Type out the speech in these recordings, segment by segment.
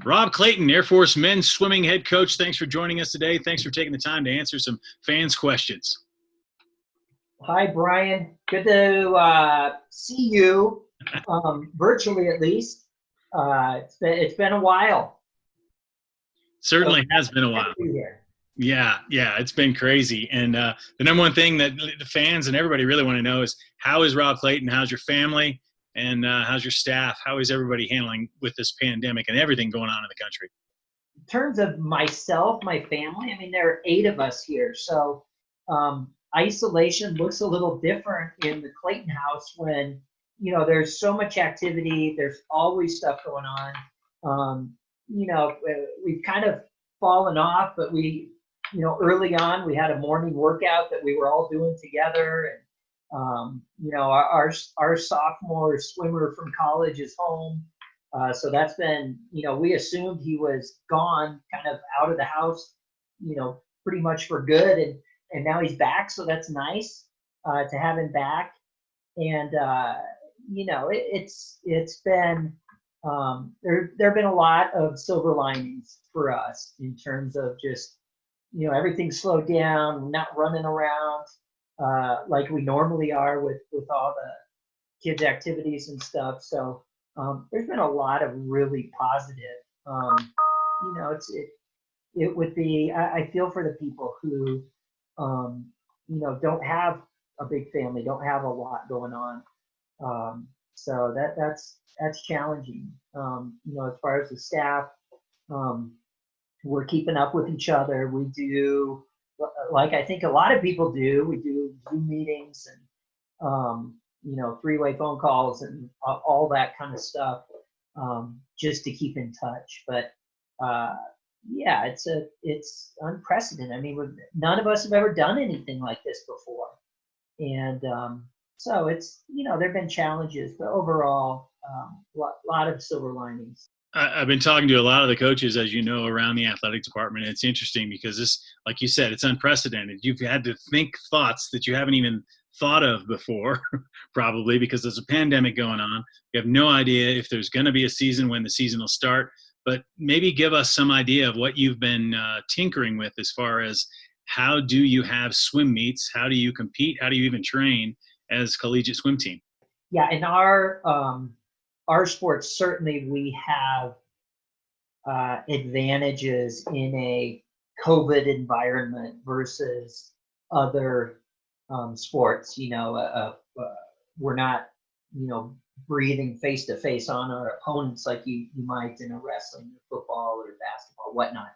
Rob Clayton, Air Force men's swimming head coach. Thanks for joining us today. Thanks for taking the time to answer some fans' questions. Hi, Brian. Good to see you, virtually at least. It's been a while. Certainly has been a while. Yeah, it's been crazy. And the number one thing that the fans and everybody really want to know is, how is Rob Clayton? How's your family? And how's your staff? How is everybody handling with this pandemic and everything going on in the country? In terms of myself, my family, I mean, there are 8 of us here. So isolation looks a little different in the Clayton house when, there's so much activity. There's always stuff going on. We've kind of fallen off, but early on we had a morning workout that we were all doing together. And, our sophomore swimmer from college is home. So that's been, we assumed he was gone, kind of out of the house, pretty much for good. And now he's back. So that's nice to have him back. And, it's been, there have been a lot of silver linings for us in terms of just, everything slowed down, not running around like we normally are with all the kids' activities and stuff. So there's been a lot of really positive. It would be, I feel for the people who, don't have a big family, don't have a lot going on. So that's challenging. As far as the staff, we're keeping up with each other. We do, like I think a lot of people do, we do Zoom meetings and, 3-way phone calls and all that kind of stuff, just to keep in touch. But it's unprecedented. I mean, none of us have ever done anything like this before. And so it's, there've been challenges, but overall, a lot of silver linings. I've been talking to a lot of the coaches, as you know, around the athletic department. It's interesting because this, like you said, it's unprecedented. You've had to think thoughts that you haven't even thought of before, probably because there's a pandemic going on. You have no idea if there's going to be a season, when the season will start. But maybe give us some idea of what you've been tinkering with as far as, how do you have swim meets? How do you compete? How do you even train as collegiate swim team? Yeah, in our sports, certainly we have advantages in a COVID environment versus other sports. We're not, breathing face to face on our opponents like you might in a wrestling or football or basketball, whatnot.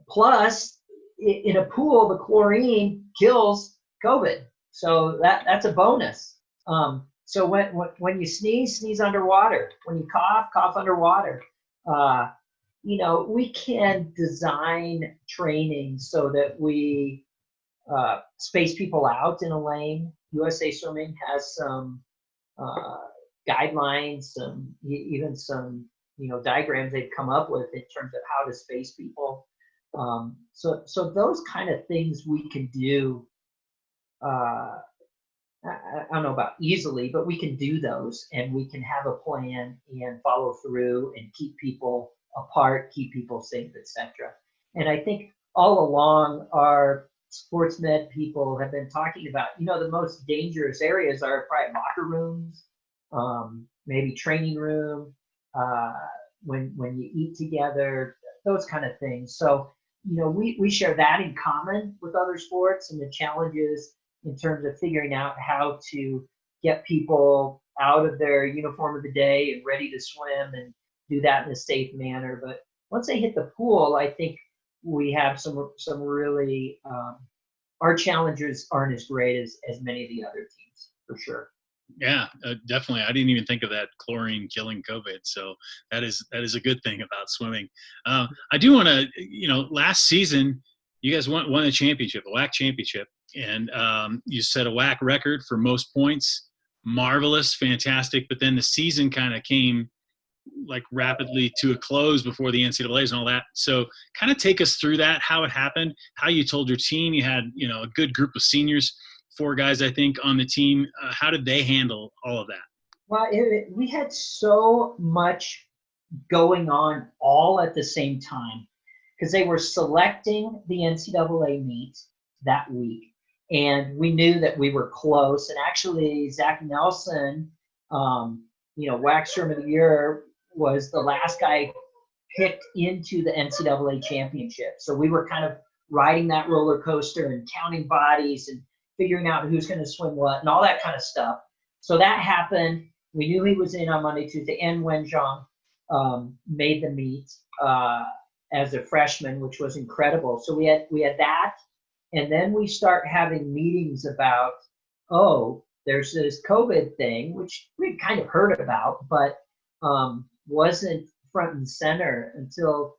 Plus, in a pool, the chlorine kills COVID, so that's a bonus. So when you sneeze underwater. When you cough underwater. We can design training so that we space people out in a lane. USA Swimming has some guidelines, even some diagrams they've come up with in terms of how to space people. So those kind of things we can do. I don't know about easily, but we can do those, and we can have a plan and follow through and keep people apart, keep people safe, etc. And I think all along our sports med people have been talking about, the most dangerous areas are probably locker rooms, maybe training room, when you eat together, those kind of things. So, we share that in common with other sports, and the challenges in terms of figuring out how to get people out of their uniform of the day and ready to swim and do that in a safe manner. But once they hit the pool, I think we have some really, our challenges aren't as great as many of the other teams, for sure. Yeah, definitely. I didn't even think of that, chlorine killing COVID. So that is a good thing about swimming. I do want to, last season you guys won a championship, a WAC championship, and you set a WAC record for most points. Marvelous, fantastic. But then the season kind of came like rapidly to a close before the NCAAs and all that. So kind of take us through that, how it happened, how you told your team. You had, a good group of seniors, 4 guys, I think, on the team. How did they handle all of that? Well, we had so much going on all at the same time because they were selecting the NCAA meet that week. And we knew that we were close. And actually, Zach Nelson, WAC Swimmer of the Year, was the last guy picked into the NCAA championship. So we were kind of riding that roller coaster and counting bodies and figuring out who's going to swim what and all that kind of stuff. So that happened. We knew he was in on Monday, Tuesday, and Wenjiang made the meet as a freshman, which was incredible. So we had that, and then we start having meetings about, oh, there's this COVID thing, which we'd kind of heard about, but wasn't front and center until,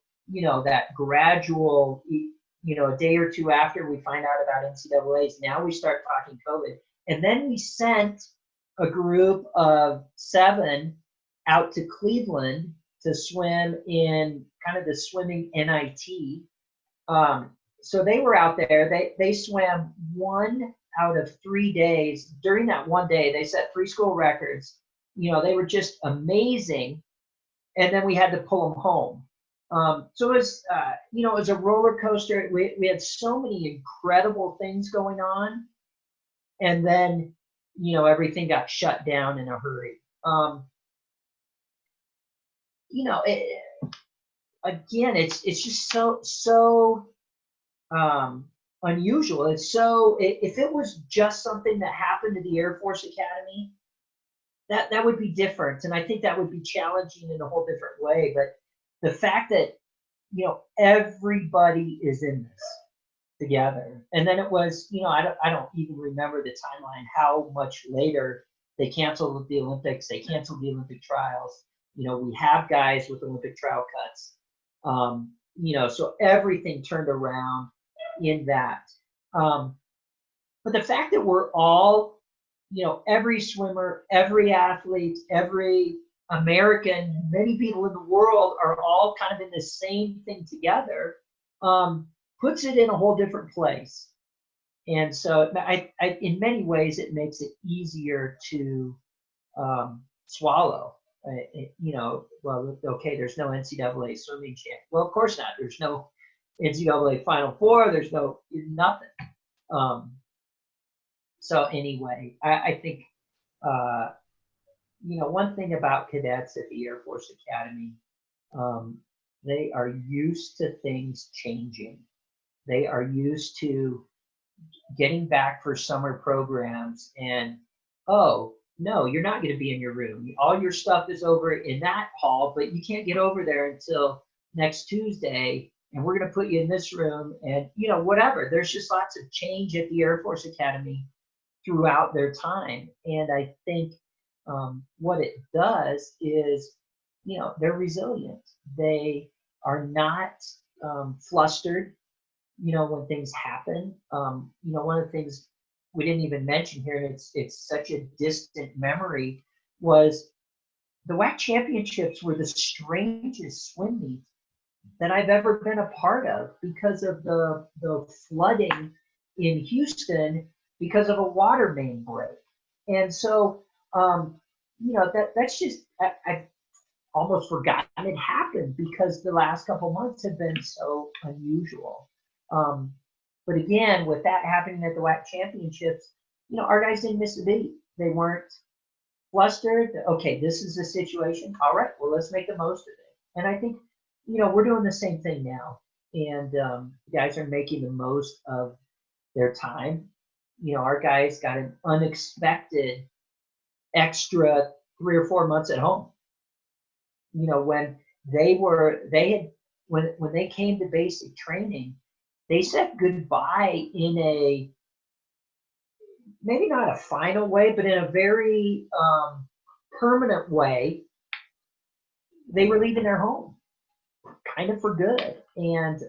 that gradual, a day or two after we find out about NCAAs. Now we start talking COVID. And then we sent a group of 7 out to Cleveland to swim in kind of the swimming NIT. So they were out there. They swam 1 out of 3 days. During that one day, they set free school records. They were just amazing. And then we had to pull them home. So it was, it was a roller coaster. We had so many incredible things going on. And then, everything got shut down in a hurry. Again, it's just so unusual. It's so, if it was just something that happened to the Air Force Academy, that would be different. And I think that would be challenging in a whole different way. But the fact that, everybody is in this together. And then it was, I don't even remember the timeline, how much later they canceled the Olympics, they canceled the Olympic trials. We have guys with Olympic trial cuts. So everything turned around in that. But the fact that we're all, every swimmer, every athlete, every American, many people in the world are all kind of in the same thing together, puts it in a whole different place. And so I in many ways, it makes it easier to swallow. Well, okay, there's no NCAA swimming champ. Well, of course not. There's no NCAA Final Four. There's nothing. So anyway, I think, one thing about cadets at the Air Force Academy, they are used to things changing. They are used to getting back for summer programs and, oh, no, you're not going to be in your room. All your stuff is over in that hall, but you can't get over there until next Tuesday, and we're going to put you in this room, and, whatever. There's just lots of change at the Air Force Academy throughout their time. And I think what it does is, they're resilient. They are not flustered, when things happen. One of the things we didn't even mention here, and it's such a distant memory, was the WAC championships were the strangest swim meet that I've ever been a part of because of the flooding in Houston because of a water main break. And so, that's just, I almost forgotten it happened because the last couple months have been so unusual. But again, with that happening at the WAC championships, our guys didn't miss a beat. They weren't flustered. Okay, this is the situation. All right, well, let's make the most of it. And I think, we're doing the same thing now. And guys are making the most of their time. Our guys got an unexpected extra 3 or 4 months at home. When when they came to basic training, they said goodbye in a, maybe not a final way, but in a very permanent way. They were leaving their home kind of for good. And,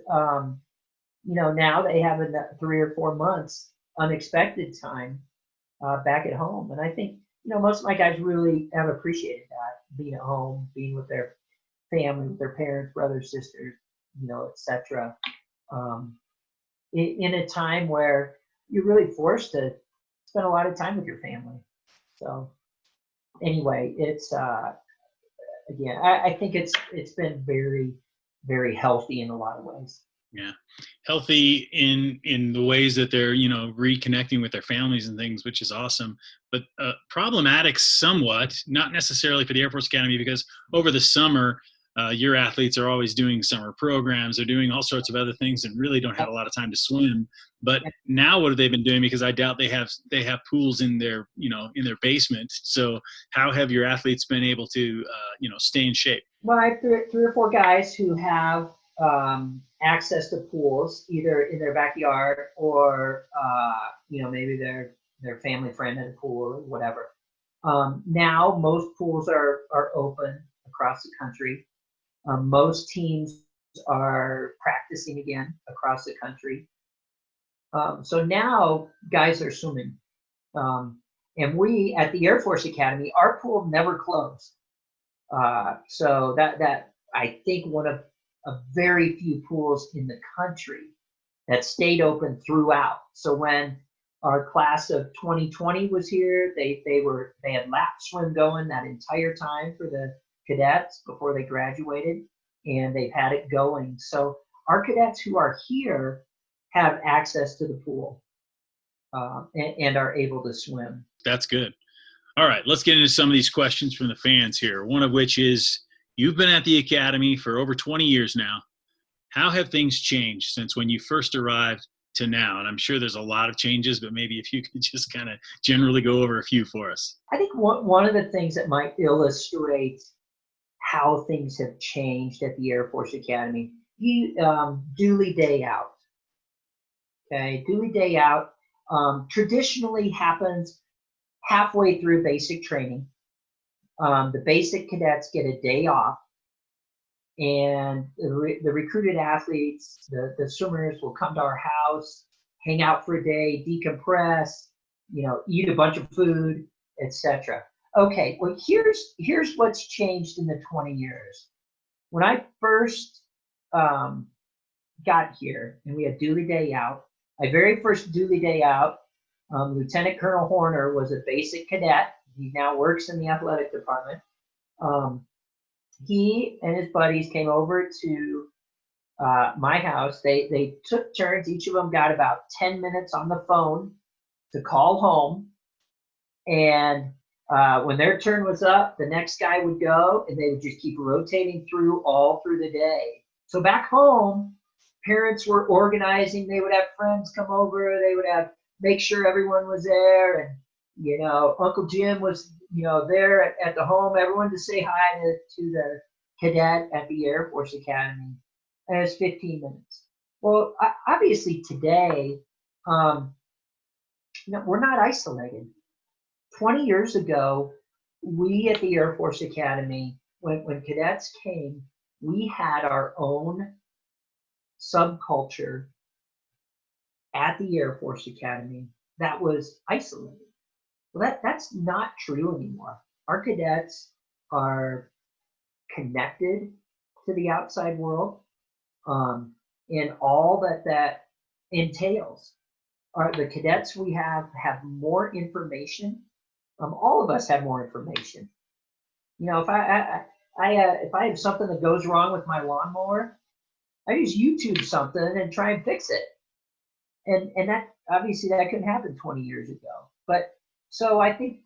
now they have a 3 or 4 months unexpected time back at home. And I think, most of my guys really have appreciated that, being at home, being with their family, with their parents, brothers, sisters, etc. In a time where you're really forced to spend a lot of time with your family. So anyway, it's again, I think it's been very, very healthy in a lot of ways. Yeah, healthy in the ways that they're, you know, reconnecting with their families and things, which is awesome. But problematic somewhat, not necessarily for the Air Force Academy, because over the summer, your athletes are always doing summer programs. They're doing all sorts of other things and really don't have a lot of time to swim. But now, what have they been doing? Because I doubt they have pools in their, you know, in their basement. So how have your athletes been able to, you know, stay in shape? Well, I have three or four guys who have access to pools, either in their backyard or you know, maybe their family friend at a pool or whatever. Now most pools are open across the country. Most teams are practicing again across the country. So now guys are swimming. And we at the Air Force Academy, our pool never closed. So that I think one of a very few pools in the country that stayed open throughout. So when our class of 2020 was here, they had lap swim going that entire time for the cadets before they graduated, and they've had it going. So our cadets who are here have access to the pool and are able to swim. That's good. All right, let's get into some of these questions from the fans here. One of which is, you've been at the Academy for over 20 years now. How have things changed since when you first arrived to now? And I'm sure there's a lot of changes, but maybe if you could just kind of generally go over a few for us. I think one of the things that might illustrate how things have changed at the Air Force Academy, dually day out. Okay, dually day out traditionally happens halfway through basic training. The basic cadets get a day off, and the recruited athletes, the swimmers, will come to our house, hang out for a day, decompress, you know, eat a bunch of food, etc. Okay, well, here's what's changed in the 20 years. When I first got here and we had dually day out, my very first dually day out, Lieutenant Colonel Horner was a basic cadet. He now works in the athletic department. He and his buddies came over to my house. They took turns. Each of them got about 10 minutes on the phone to call home. And when their turn was up, the next guy would go, and they would just keep rotating through all through the day. So back home, parents were organizing. They would have friends come over. They would make sure everyone was there, and you know, Uncle Jim was, you know, there at the home. Everyone to say hi to the cadet at the Air Force Academy, and it was 15 minutes. Well, obviously today, you know, we're not isolated. 20 years ago, we at the Air Force Academy, when cadets came, we had our own subculture at the Air Force Academy that was isolated. Well, that's not true anymore. Our cadets are connected to the outside world, and all that entails. The cadets we have more information. All of us have more information. You know, if I have something that goes wrong with my lawnmower, I just YouTube something and try and fix it. And that obviously that couldn't happen 20 years ago. But so I think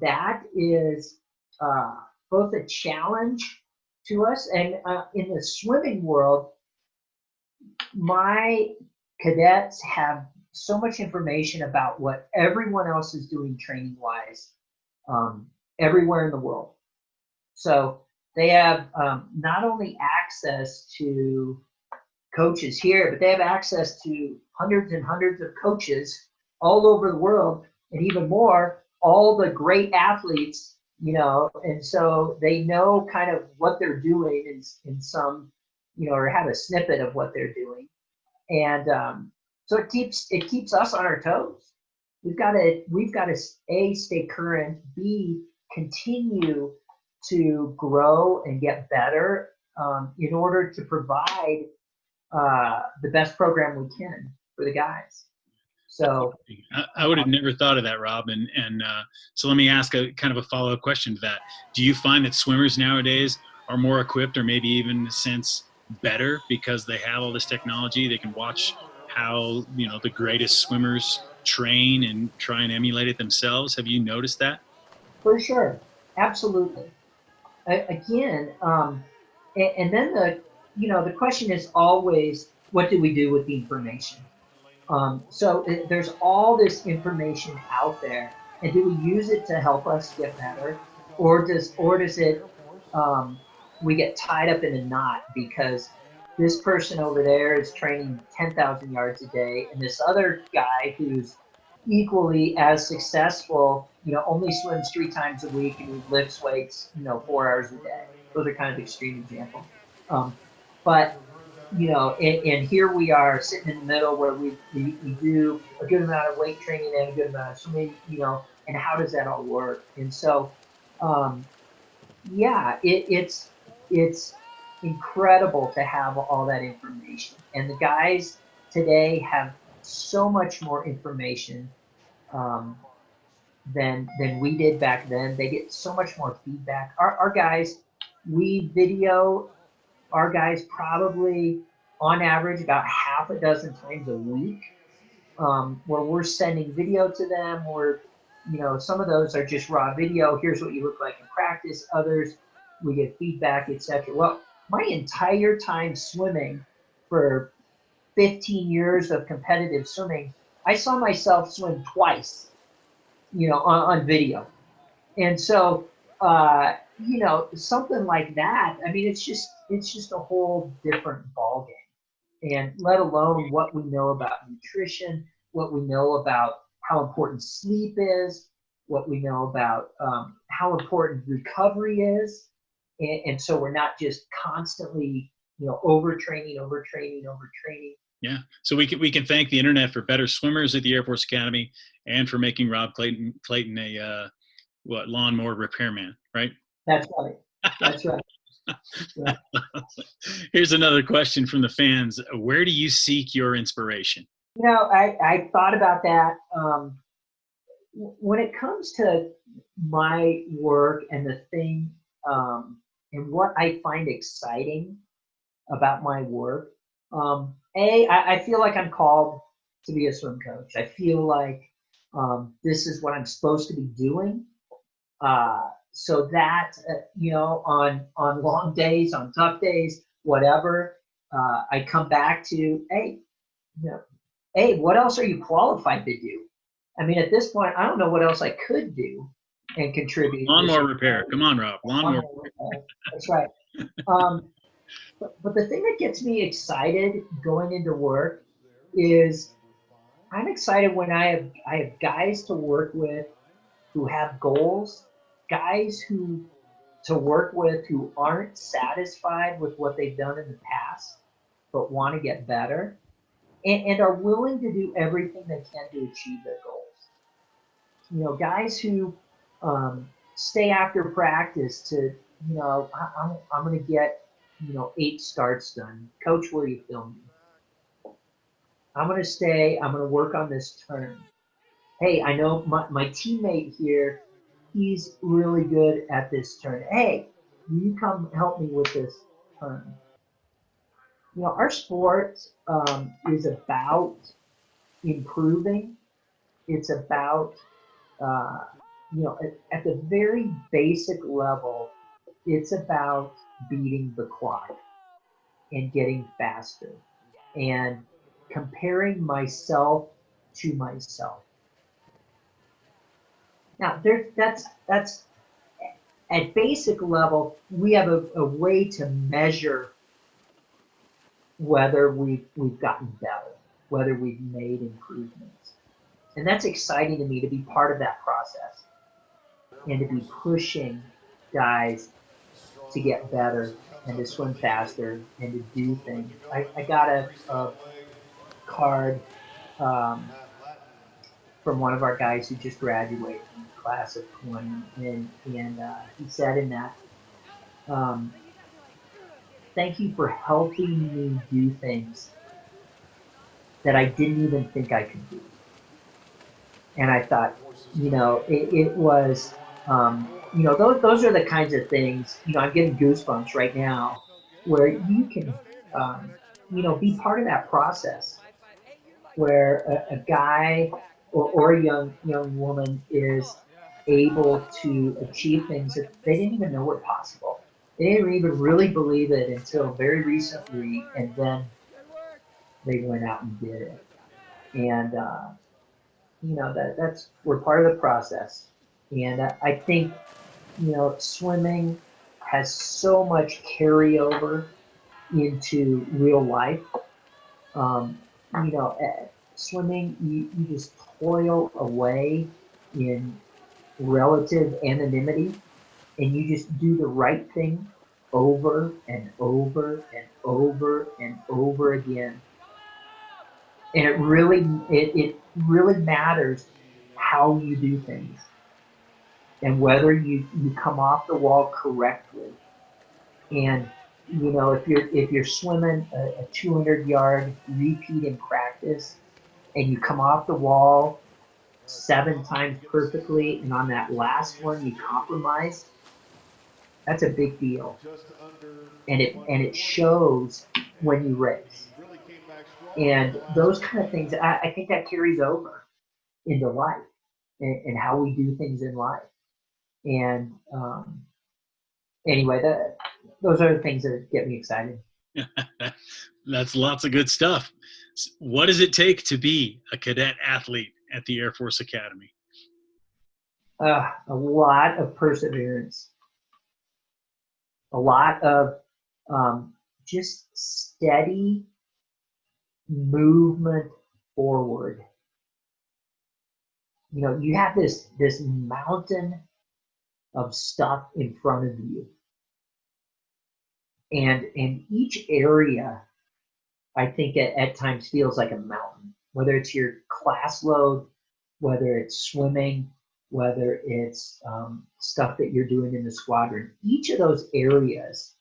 that is both a challenge to us, and in the swimming world, my cadets have so much information about what everyone else is doing training wise everywhere in the world. So they have not only access to coaches here, but they have access to hundreds and hundreds of coaches all over the world, and even more, all the great athletes, you know, and so they know kind of what they're doing in some, you know, or have a snippet of what they're doing. And so it keeps us on our toes. We've got to A, stay current, B, continue to grow and get better in order to provide the best program we can for the guys. So I would have never thought of that, Rob. And so let me ask a kind of a follow-up question to that. Do you find that swimmers nowadays are more equipped, or maybe even in a sense better, because they have all this technology? They can watch how, the greatest swimmers train and try and emulate it themselves. Have you noticed that? for sure, absolutely. Again, and then the question is always, what do we do with the information? So there's all this information out there, and do we use it to help us get better, or does it we get tied up in a knot because this person over there is training 10,000 yards a day, and this other guy who's equally as successful, only swims 3 times a week and he lifts weights, 4 hours a day. Those are kind of extreme examples. But and here we are sitting in the middle where we do a good amount of weight training and a good amount of swimming, and how does that all work? And so, yeah, it's incredible to have all that information. And the guys today have so much more information than we did back then. They get so much more feedback. Our guys, we video our guys probably on average about half a dozen times a week, where we're sending video to them. Some of those are just raw video. Here's what you look like in practice. Others, we get feedback, etc. Well, my entire time swimming for 15 years of competitive swimming, I saw myself swim twice, on video. And so, something like that, I mean, it's just a whole different ballgame. And let alone what we know about nutrition, what we know about how important sleep is, what we know about how important recovery is. And so we're not just constantly, overtraining. Yeah. So we can thank the internet for better swimmers at the Air Force Academy, and for making Rob Clayton a lawnmower repairman, right? That's right. That's right. Yeah. Here's another question from the fans. Where do you seek your inspiration? I thought about that. When it comes to my work and the thing, and what I find exciting about my work, I feel like I'm called to be a swim coach. I feel like this is what I'm supposed to be doing. So that, on long days, on tough days, whatever, I come back to, hey, what else are you qualified to do? I mean, at this point, I don't know what else I could do and contribute. Lawnmower repair. Come on, Rob. Lawnmower repair. That's right. But the thing that gets me excited going into work is I'm excited when I have guys to work with who have goals, guys to work with who aren't satisfied with what they've done in the past, but want to get better, and are willing to do everything they can to achieve their goals. Guys who stay after practice to, I'm going to get, 8 starts done. Coach, where are you filming? I'm going to stay. I'm going to work on this turn. Hey, I know my teammate here, he's really good at this turn. Hey, will you come help me with this turn? Our sport is about improving. It's about, at the very basic level, it's about beating the clock and getting faster and comparing myself to myself. Now, that's at basic level, we have a way to measure whether we've gotten better, whether we've made improvements. And that's exciting to me, to be part of that process and to be pushing guys to get better and to swim faster and to do things. I got a card from one of our guys who just graduated in the class of 20, and he said in that, thank you for helping me do things that I didn't even think I could do. And I thought, it was, those are the kinds of things, I'm getting goosebumps right now where you can, be part of that process where a guy or a young woman is able to achieve things that they didn't even know were possible. They didn't even really believe it until very recently, and then they went out and did it. And that's we're part of the process. And I think swimming has so much carryover into real life. Um, Swimming, you just toil away in relative anonymity, and you just do the right thing over and over and over and over again. And it really matters how you do things and whether you come off the wall correctly. And if you're swimming a 200-yard repeat in practice and you come off the wall 7 times perfectly, and on that last one you compromise, that's a big deal, and it shows when you race. And those kind of things, I think that carries over into life and how we do things in life. And anyway, those are the things that get me excited. That's lots of good stuff. What does it take to be a cadet athlete at the Air Force Academy? A lot of perseverance, a lot of just steady movement forward. You have this mountain of stuff in front of you, and each area, I think, at times feels like a mountain. Whether it's your class load, whether it's swimming, whether it's stuff that you're doing in the squadron, each of those areas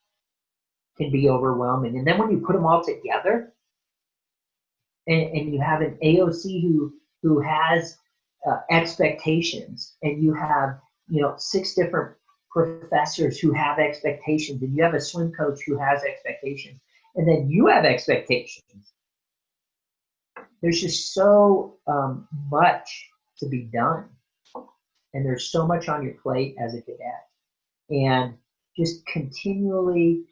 can be overwhelming. And then when you put them all together, and you have an AOC who has expectations, and you have 6 different professors who have expectations, and you have a swim coach who has expectations, and then you have expectations. There's just so much to be done, and there's so much on your plate as a cadet, and just continually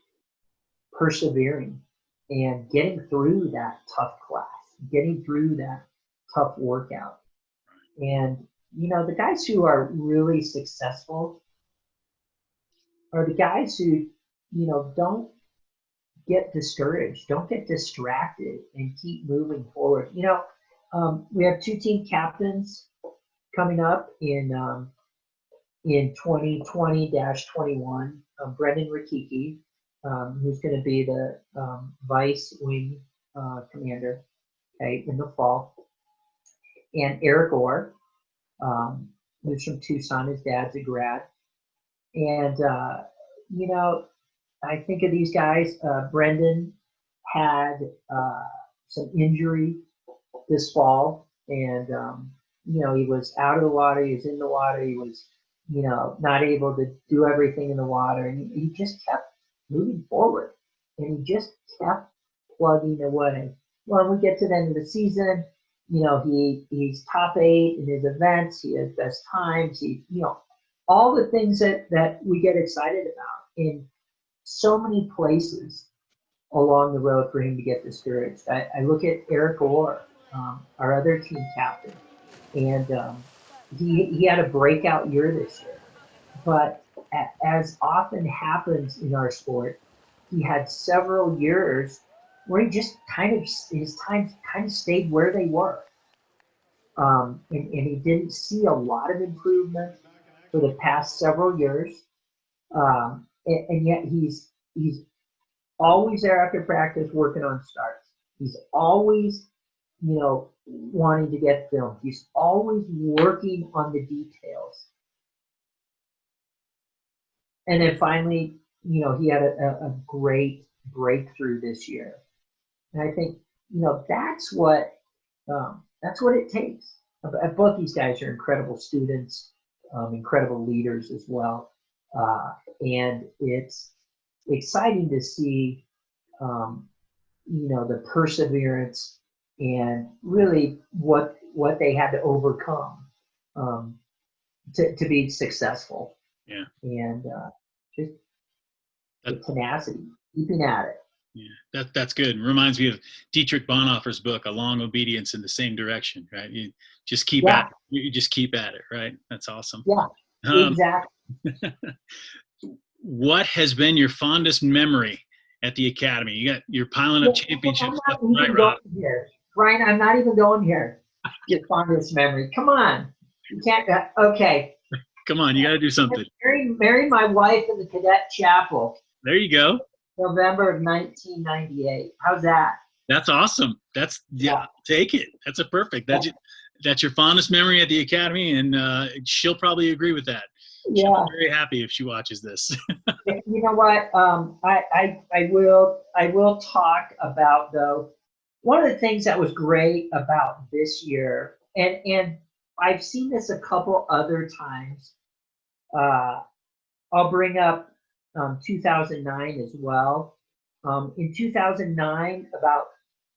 persevering and getting through that tough class, getting through that tough workout. And the guys who are really successful are the guys who don't get discouraged, don't get distracted, and keep moving forward. We have 2 team captains coming up in 2020-21. Brendan Rakiki, who's going to be the vice wing commander, okay, in the fall, and Eric Orr, who's from Tucson. His dad's a grad, and I think of these guys. Brendan had some injury this fall, and he was out of the water, he was in the water, he was not able to do everything in the water, and he just kept moving forward, and he just kept plugging away. Well, when we get to the end of the season, he's top 8 in his events, he has best times, all the things that we get excited about in so many places along the road for him to get discouraged. I look at Eric Orr, our other team captain, and he had a breakout year this year. But as often happens in our sport, he had several years where he just his times kind of stayed where they were. And he didn't see a lot of improvement for the past several years. And yet he's always there after practice working on starts. He's always, wanting to get filmed. He's always working on the details. And then finally, he had a great breakthrough this year. And I think, that's what it takes. both these guys are incredible students, incredible leaders as well. And it's exciting to see, the perseverance and really what they had to overcome to be successful. Yeah. And just the That, tenacity, keeping at it. yeah, that's good. It reminds me of Dietrich Bonhoeffer's book, A Long Obedience in the Same Direction, right? You just keep Yeah. at it. You just keep at it, right? That's awesome. Yeah, Um, exactly. what has been your fondest memory at the academy? You're piling up I'm championships not left and right, even Rob. going here. Brian, I'm not even going here. Your fondest memory. Come on. You can't. Okay. Come on, you got to do something. Married my wife in the cadet chapel. There you go. November of 1998. How's that? That's awesome. Yeah. Take it. That's a perfect. That's your fondest memory at the academy, and she'll probably agree with that. Yeah. She'll be very happy if she watches this. You know what? I will talk about, though, one of the things that was great about this year, and I've seen this a couple other times. I'll bring up 2009 as well. In 2009, about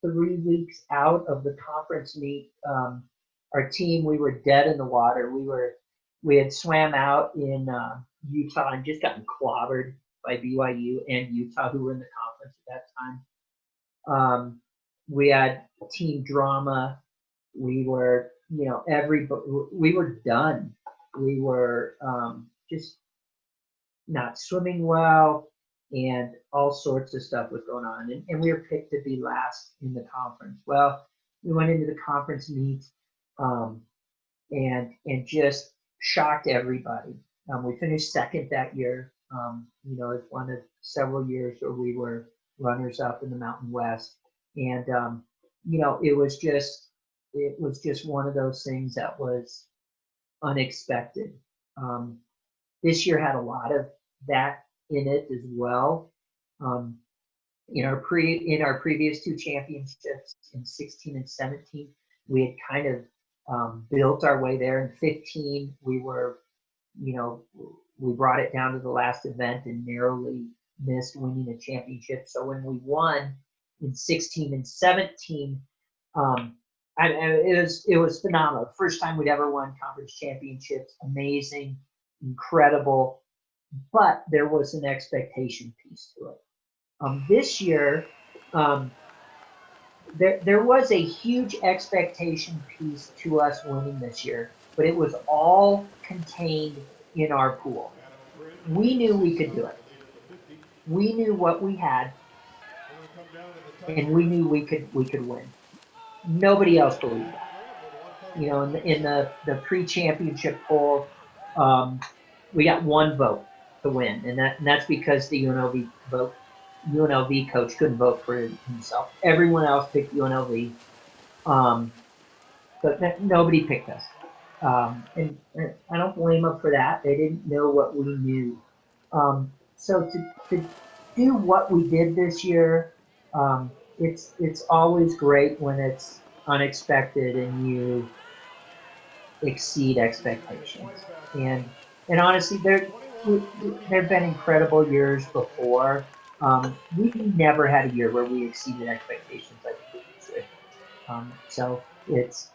3 weeks out of the conference meet, our team, we were dead in the water. We had swam out in Utah and just gotten clobbered by BYU and Utah, who were in the conference at that time. We had team drama. We were, we were done. We were just not swimming well, and all sorts of stuff was going on. And we were picked to be last in the conference. Well, we went into the conference meet and just shocked everybody. We finished second that year. It's one of several years where we were runners up in the Mountain West. And, it was just one of those things that was unexpected. This year had a lot of that in it as well. In our previous two championships in 16 and 17, we had kind of built our way there. In 15, we were, we brought it down to the last event and narrowly missed winning a championship. So when we won in 16 and 17, it was phenomenal. First time we'd ever won conference championships. Amazing, incredible. But there was an expectation piece to it. This year, there was a huge expectation piece to us winning this year, but it was all contained in our pool. We knew we could do it. We knew what we had, and we knew we could win. Nobody else believed that. In the pre-championship poll, we got one vote to win, and that's because the UNLV coach couldn't vote for himself. Everyone else picked UNLV, but nobody picked us. And I don't blame them for that. They didn't know what we knew. So to do what we did this year, it's always great when it's unexpected and you exceed expectations. And honestly, there have been incredible years before. We've never had a year where we exceeded expectations like we did this year. So it's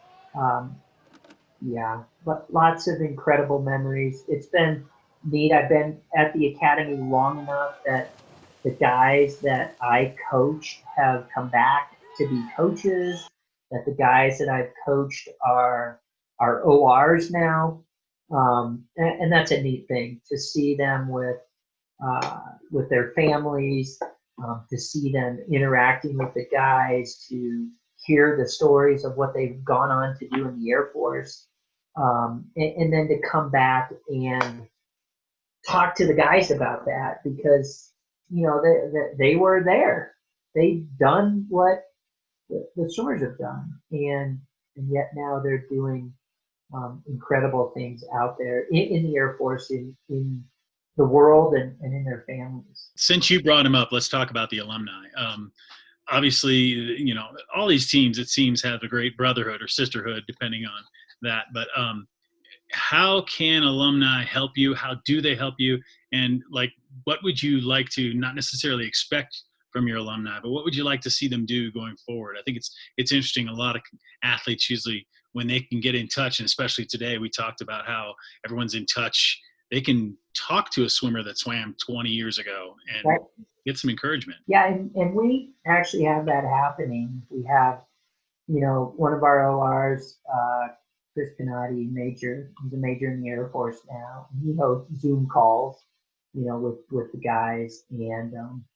but lots of incredible memories. It's been neat. I've been at the academy long enough that the guys that I coached have come back to be coaches, that the guys that I've coached are ORs now. And that's a neat thing to see them with their families, to see them interacting with the guys, to hear the stories of what they've gone on to do in the Air Force, and then to come back and talk to the guys about that, because they were there. They've done what the swimmers have done, and yet now they're doing incredible things out there in the Air Force, in the world, and in their families. Since you brought him up, let's talk about the alumni. Obviously, all these teams, it seems, have a great brotherhood or sisterhood, depending on that. But how can alumni help you? How do they help you? And like, what would you like to not necessarily expect from your alumni, but what would you like to see them do going forward? I think it's interesting. A lot of athletes usually, when they can get in touch, and especially today, we talked about how everyone's in touch. They can talk to a swimmer that swam 20 years ago and Right. get some encouragement. Yeah, and we actually have that happening. We have, one of our ORs, Chris Canati, he's a major in the Air Force now. He hosts Zoom calls, with the guys, and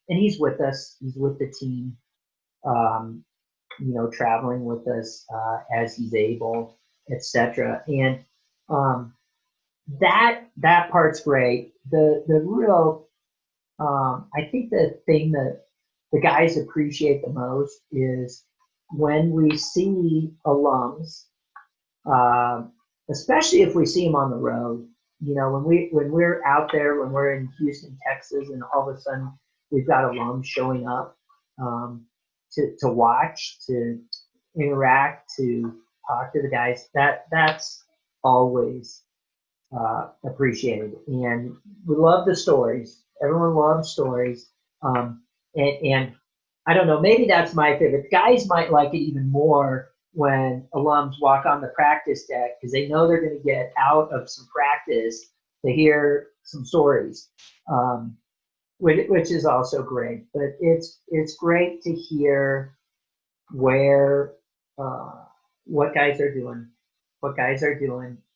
he's with us. He's with the team, traveling with us as he's able, etc. And that part's great. The real, I think the thing that the guys appreciate the most is when we see alums, especially if we see them on the road. When we're out there, when we're in Houston, Texas, and all of a sudden we've got alums showing up to watch, to interact, to talk to the guys. That's always appreciated, and we love the stories. Everyone loves stories, and I don't know, maybe that's my favorite. Guys might like it even more when alums walk on the practice deck because they know they're going to get out of some practice to hear some stories, which is also great. But it's great to hear where what guys are doing,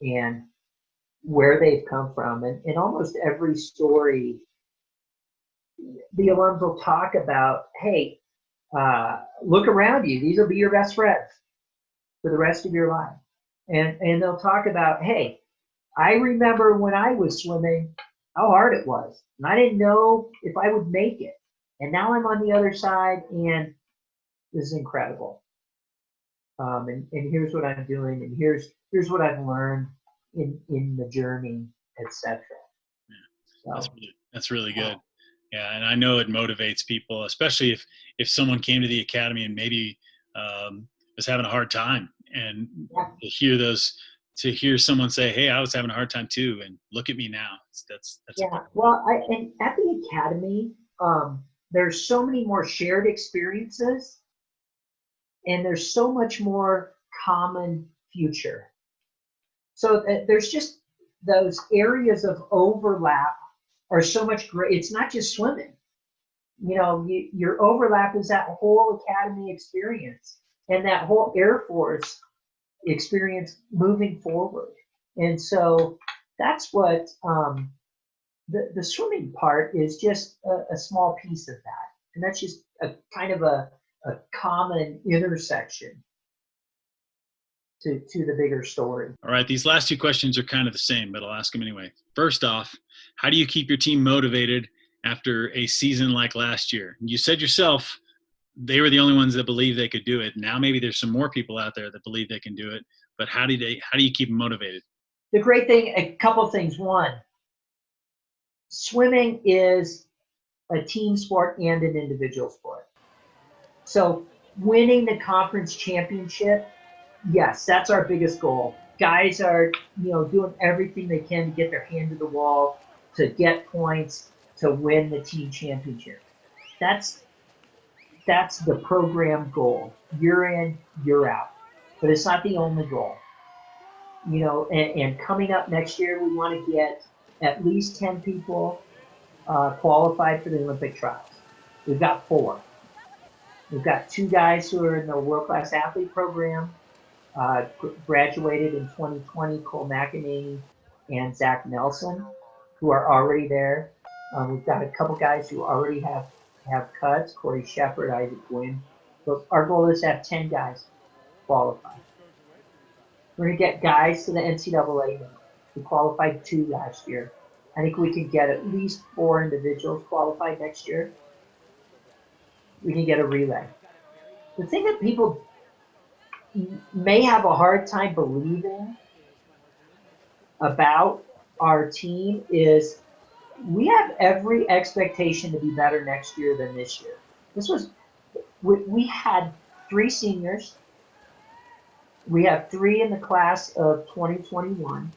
and where they've come from. And almost every story, the alums will talk about, hey, look around you. These will be your best friends for the rest of your life. And they'll talk about, hey, I remember when I was swimming, how hard it was. And I didn't know if I would make it. And now I'm on the other side, and this is incredible. And here's what I'm doing, and here's what I've learned in the journey, etc. Yeah, so, that's really good. Yeah, and I know it motivates people, especially if someone came to the academy and maybe was having a hard time, and to hear someone say, "Hey, I was having a hard time too, and look at me now." That's yeah. Well, and at the academy, there's so many more shared experiences, and there's so much more common future. So there's just those areas of overlap are so much great. It's not just swimming. Your overlap is that whole academy experience and that whole Air Force experience moving forward. And so that's what the swimming part is, just a small piece of that. And that's just a kind of a common intersection to the bigger story. All right, these last two questions are kind of the same, but I'll ask them anyway. First off, how do you keep your team motivated after a season like last year? You said yourself they were the only ones that believed they could do it. Now maybe there's some more people out there that believe they can do it, but how do you keep them motivated? The great thing, a couple things. One, swimming is a team sport and an individual sport. So winning the conference championship, yes, that's our biggest goal. Guys are, doing everything they can to get their hand to the wall, to get points, to win the team championship. That's the program goal. You're in, you're out. But it's not the only goal. And coming up next year, we want to get at least 10 people qualified for the Olympic trials. We've got 4. We've got 2 guys who are in the World Class Athlete program, graduated in 2020, Cole McEnany and Zach Nelson, who are already there. We've got a couple guys who already have cuts, Corey Shepard, Isaac Gwynn. But our goal is to have 10 guys qualified. We're going to get guys to the NCAA. We qualified 2 last year. I think we can get at least 4 individuals qualified next year. We can get a relay. The thing that people may have a hard time believing about our team is we have every expectation to be better next year than this year. We had 3 seniors, We have 3 in the class of 2021.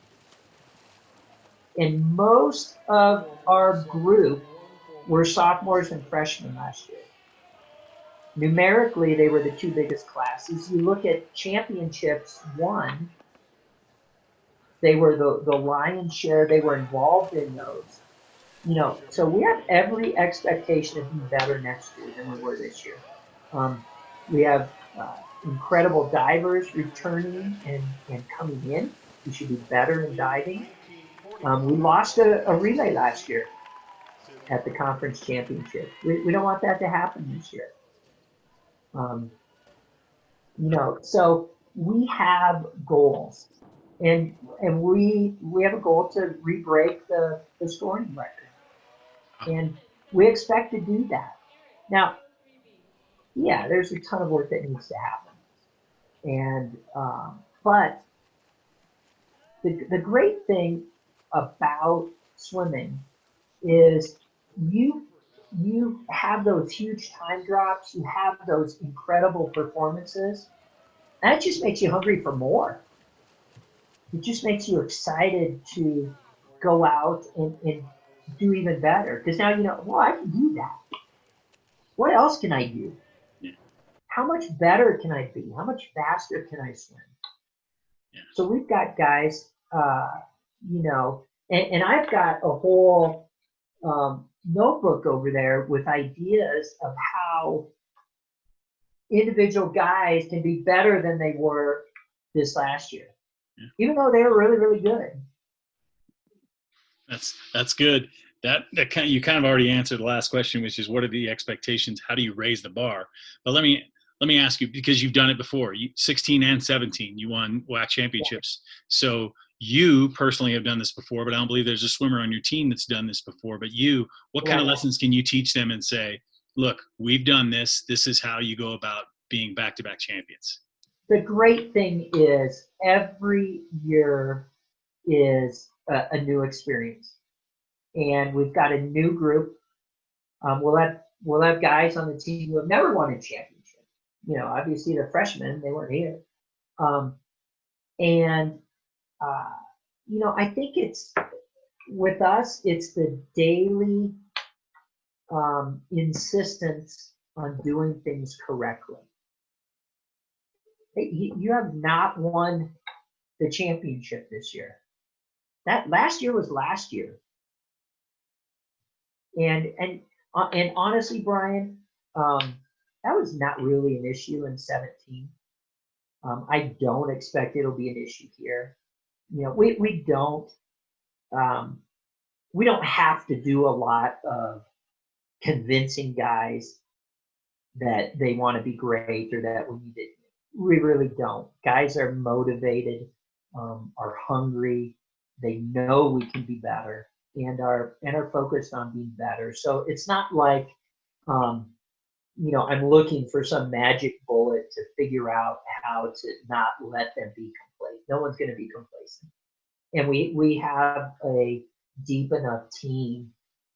And most of our group were sophomores and freshmen last year. Numerically, they were the 2 biggest classes. You look at championships won, they were the lion's share. They were involved in those. So we have every expectation of being better next year than we were this year. We have incredible divers returning and coming in. We should be better in diving. We lost a relay last year at the conference championship. We don't want that to happen this year. So we have goals, and we have a goal to re-break the scoring record, and we expect to do that. Now, yeah, there's a ton of work that needs to happen, and but the great thing about swimming is you have those huge time drops, you have those incredible performances, and it just makes you hungry for more. It just makes you excited to go out and do even better, because now well, I can do that. What else can I do? Yeah. How much better can I be? How much faster can I swim? Yeah. So we've got guys, and I've got a whole notebook over there with ideas of how individual guys can be better than they were this last year, even though they were really, really good. That's good. That you kind of already answered the last question, which is what are the expectations? How do you raise the bar? But let me ask you, because you've done it before. 16 and 17, you won WAC championships. Yeah. So you personally have done this before, but I don't believe there's a swimmer on your team that's done this before. But what kind of lessons can you teach them and say, look, we've done this. This is how you go about being back-to-back champions? The great thing is every year is a new experience, and we've got a new group. We'll have guys on the team who have never won a championship. Obviously the freshmen, they weren't here, I think it's with us. It's the daily insistence on doing things correctly. You have not won the championship this year. That last year was last year. And honestly, Brian, that was not really an issue in 17. I don't expect it'll be an issue here. We don't have to do a lot of convincing guys that they want to be great or that we need it. We really don't. Guys are motivated, are hungry. They know we can be better, and are focused on being better. So it's not like I'm looking for some magic bullet to figure out how to not let them be complacent. No one's going to be complacent. And we have a deep enough team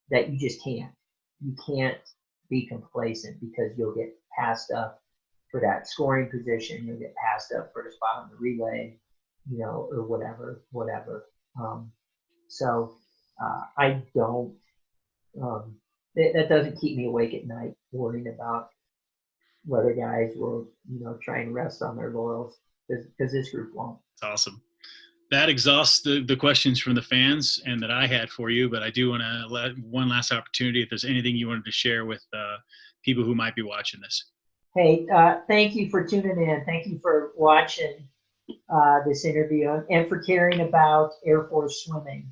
that you just can't. You can't be complacent, because you'll get passed up for that scoring position. You'll get passed up for a spot on the relay, or whatever. I don't. That doesn't keep me awake at night worrying about whether guys will, try and rest on their laurels, because this group won't. That's awesome. That exhausts the questions from the fans and that I had for you, but I do want to let one last opportunity if there's anything you wanted to share with people who might be watching this. Hey, thank you for tuning in. Thank you for watching this interview and for caring about Air Force swimming.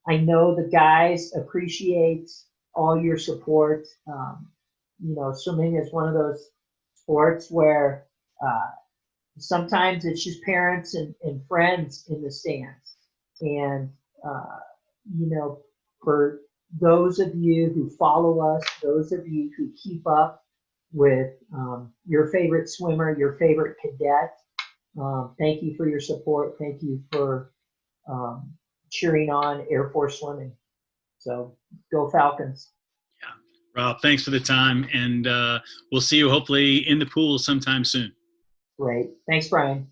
I know the guys appreciate all your support. Swimming is one of those sports where sometimes it's just parents and friends in the stands. And, for those of you who follow us, those of you who keep up with your favorite swimmer, your favorite cadet, thank you for your support. Thank you for cheering on Air Force swimming. So go Falcons. Yeah. Rob, thanks for the time. And we'll see you hopefully in the pool sometime soon. Great. Thanks, Brian.